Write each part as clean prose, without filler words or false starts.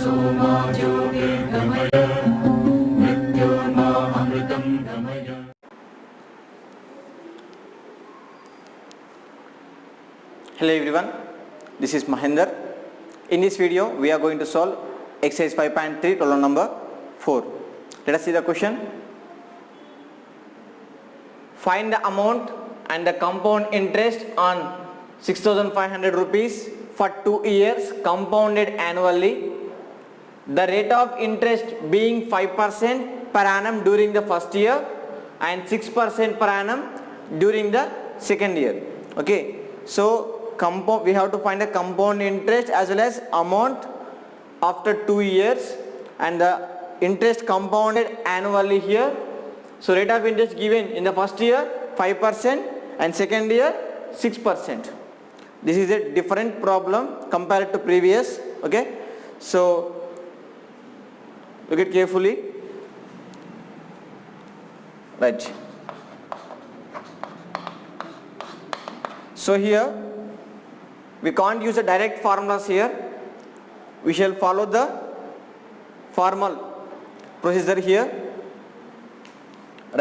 सोमा ज्योतिर्गमय मृत्योर्मा अमृतं गमय. Hello everyone, this is Mahendra. In this video we are going to solve exercise 5.3 problem number 4. Let us see the question. Find the amount and the compound interest on 6,500 rupees for 2 years compounded annually. The rate of interest being 5% per annum during the first year and 6% per annum during the second year. Okay, so we have to find a compound interest as well as amount after 2 years and the interest compounded annually here. So rate of interest given in the first year 5% and second year 6%. This is a different problem compared to previous. Okay, so look it carefully. Right. So here we can't use the direct formulas here. We shall follow the formal procedure here.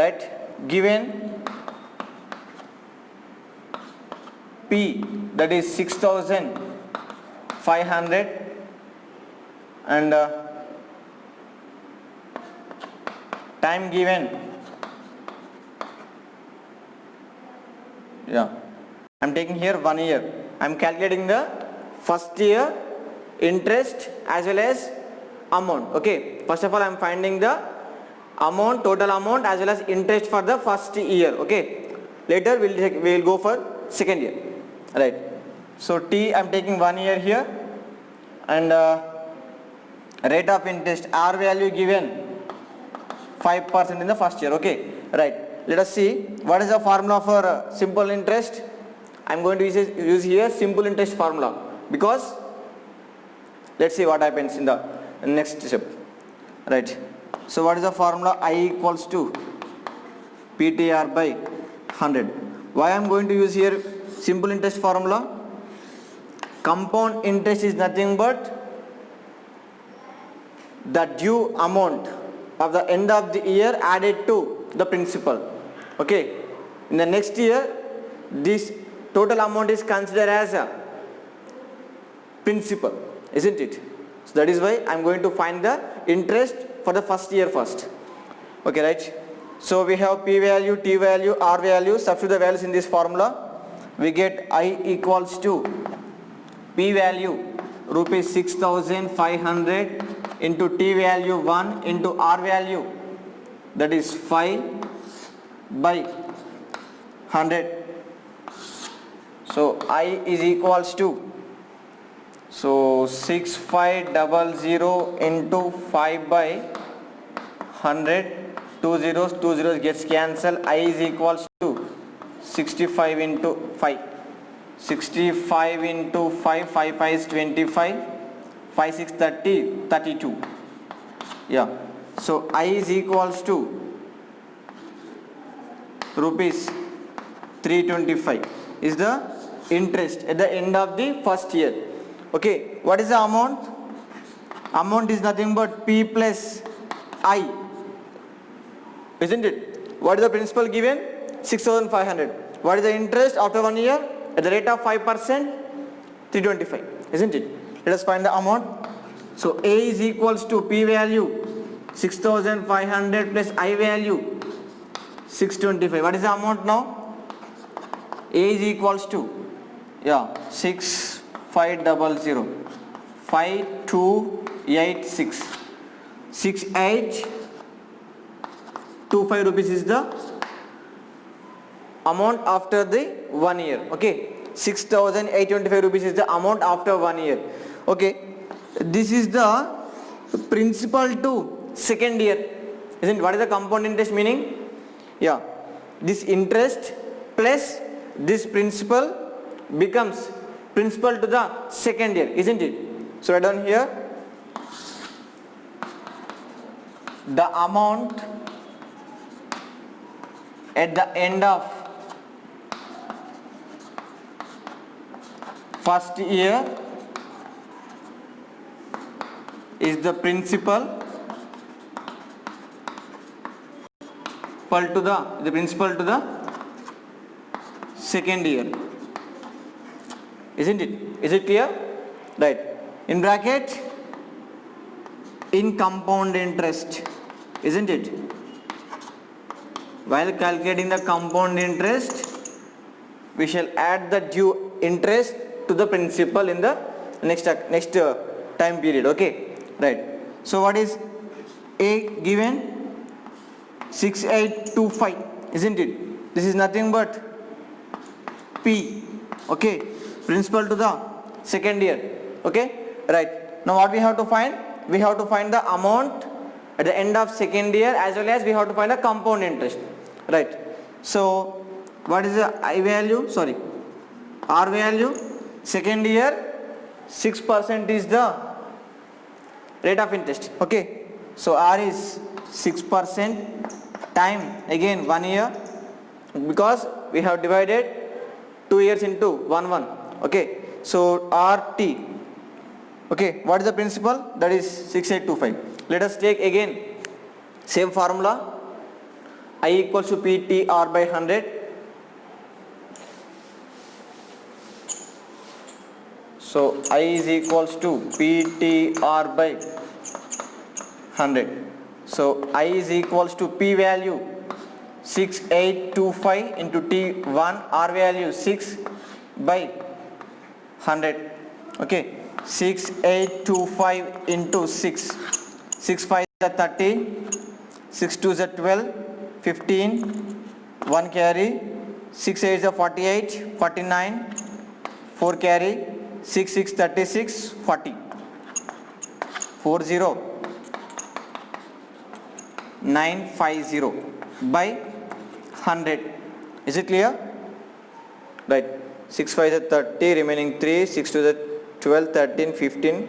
Right, given P, that is 6,500, and time given, I'm taking here 1 year. I'm calculating the first year interest as well as amount. Okay, first of all I'm finding the amount, total amount as well as interest for the first year. Okay, later we'll go for second year. Right, so T I'm taking 1 year here, and rate of interest R value given 5% in the first year. Okay, right, let us see what is the formula for simple interest. I'm going to use here simple interest formula, because let's see what happens in the next step. Right, so what is the formula? I equals to PTR by 100. Why I'm going to use here simple interest formula? Compound interest is nothing but the due amount of the end of the year added to the principal. Okay, in the next year this total amount is considered as a principal, isn't it? So that is why I'm going to find the interest for the first year first. Okay, right, so we have P value, T value, R value. Substitute the values in this formula. We get I equals to P value rupees 6,500 into T value 1 into R value, that is 5 by 100. So I is equals to, so 6500 into 5 by 100, 2 zeros gets cancelled. I is equals to 65 into 5. 65 into 5, 5 5 is 25, 5 6 30, 32. Yeah, so I is equals to rupees 325 is the interest at the end of the first year. Okay, what is the amount? Amount is nothing but P plus I, isn't it? What is the principal given? 6,500. What is the interest after 1 year? At the rate of 5%, 325, isn't it? Let us find the amount. So A is equals to P value 6,500 plus I value 625. What is the amount now? A is equals to 6500 5286 6825 rupees is the amount after the 1 year. Okay, 6,825 rupees is the amount after 1 year. Okay, this is the principal to second year, isn't it? What is the compound interest meaning? Yeah, this interest plus this principal becomes principal to the second year, isn't it? So write down here the amount at the end of first year is the principal to the second year. Isn't it? Is it clear? Right. In bracket, in compound interest. Isn't it? While calculating the compound interest, we shall add the due interest to the principal in the next time period. Okay, right. So what is A given? 6825, isn't it? This is nothing but P. Okay, principal to the second year. Okay, right. Now what we have to find? We have to find the amount at the end of second year, as well as we have to find the compound interest. Right. So what is the I value? Sorry, R value. Second year, 6% is the rate of interest. Okay. So R is 6%, time again 1 year, because we have divided 2 years into 1. Okay. So RT. Okay. What is the principal? That is 6825. Let us take again same formula. I equals to PTR by 100. So I is equals to PTR by 100. So I is equals to P value 6825 into T1, R value 6 by 100. Okay, 6825 into 6. 6 5 is 30, 6 2 is 12, 15, 1 carry, 6 8 is 48, 49, 4 carry, 6 6 36, 40, 40 950 by 100. Is it clear? Right. 6 5 is 30, remaining 3, 6 2 is 12, 13, 15,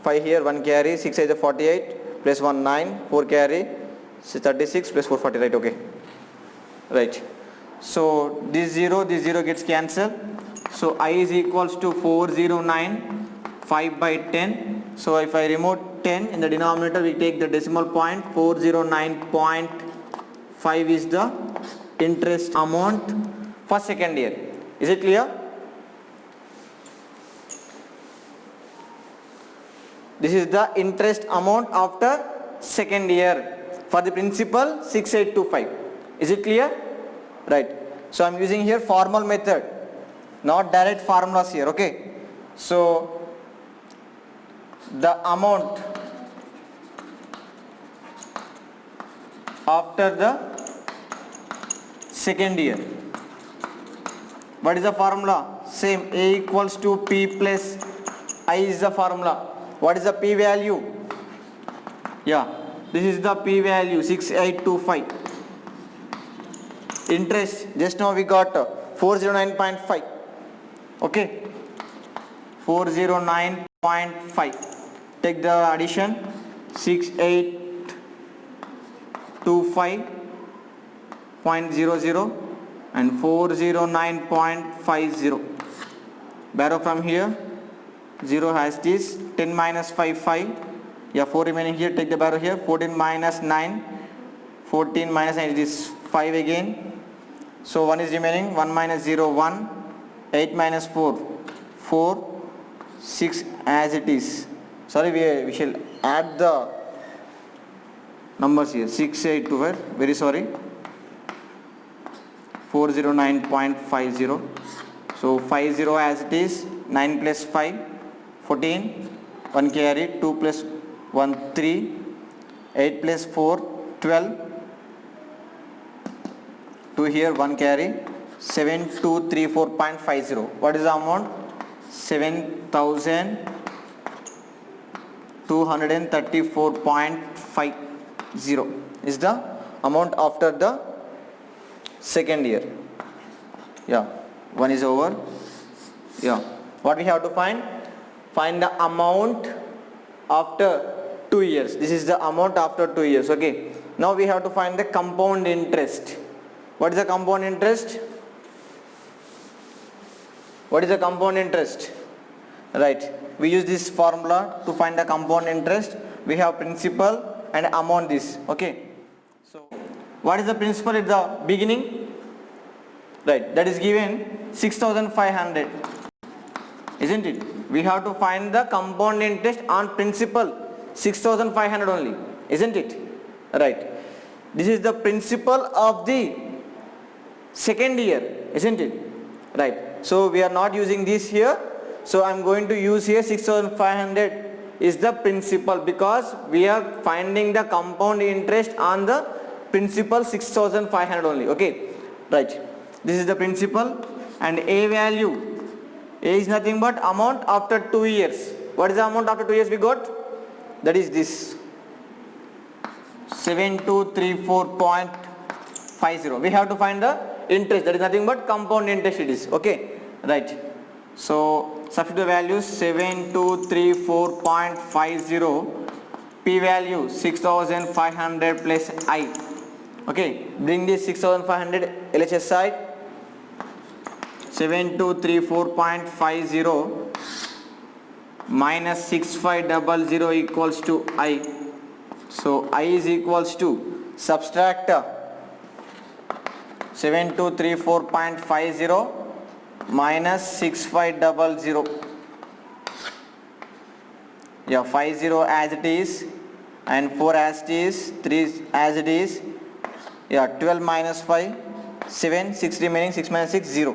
5 here, 1 carry, 6 is 48, plus 1 9, 4 carry, 36 plus 4 40, right? Okay. Right. So this 0 gets cancelled. So I is equals to 409, 5 by 10. So if I remove 10 in the denominator, we take the decimal point. 409.5 is the interest amount for second year. Is it clear? This is the interest amount after second year for the principal 6825. Is it clear? Right. So I am using here formal method, not direct formulas here. Okay. So the amount after the second year. What is the formula? Same, A equals to P plus I is the formula. What is the P value? Yeah, this is the P value 6825. Interest, just now we got 409.5. Okay, 409.5. Take the addition, 6825.00 and 409.50. Borrow from here. 0 has this 10 minus 5 5. Yeah, 4 remaining here. Take the borrow here. 14 minus 9. 14 minus 9 it is 5 again. So 1 is remaining. 1 minus 0 1. 8 minus 4 4. 6 as it is. Sorry, we shall add the numbers here. 6 8 2 5. Very sorry. 409.50. So 50 as it is. 9 plus 5 14. 1 carry. 2 plus 1 3. 8 plus 4 12. 2 here, 1 carry. 7234.50. What is the amount? 7234.50 is the amount after the second year. Yeah, 1 is over. Yeah, what we have to find? Find the amount after 2 years. This is the amount after 2 years. Okay, now we have to find the compound interest. What is the compound interest? What is the compound interest? right? We use this formula to find the compound interest. We have principal and amount this, okay? So what is the principal at the beginning, right? That is given 6,500, isn't it? We have to find the compound interest on principal 6,500 only, isn't it? Right. This is the principal of the second year, isn't it? Right. So we are not using this here. So I am going to use here 6,500 is the principal, because we are finding the compound interest on the principal 6,500 only, okay? Right. This is the principal, and A value, A is nothing but amount after 2 years. What is the amount after 2 years we got? That is this 7234.50. We have to find the interest, that is nothing but compound interest it is, okay? Right. So substitute the values 7234.50, P value 6,500 plus I, okay? Bring this 6,500 LHS side. 7234.50 minus 6500 equals to I. So I is equals to, subtract 7234.50 minus 6500. Yeah, 50 as it is, and 4 as it is, 3 as it is. Yeah, 12 minus 5, 7, 6 remaining, 6 minus 6, 0.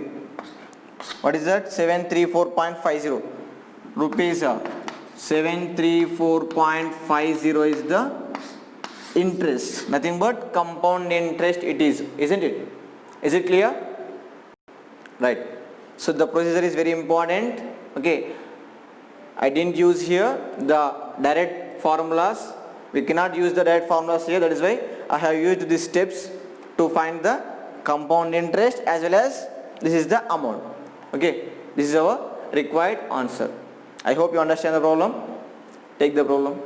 What is that? 734.50 rupees. 734.50 is the interest, nothing but compound interest it is, isn't it? Is it clear? Right. So the procedure is very important, okay? I didn't use here the direct formulas. We cannot use the direct formulas here, that is why I have used these steps to find the compound interest as well as this is the amount, okay? This is our required answer. I hope you understand the problem. Take the problem.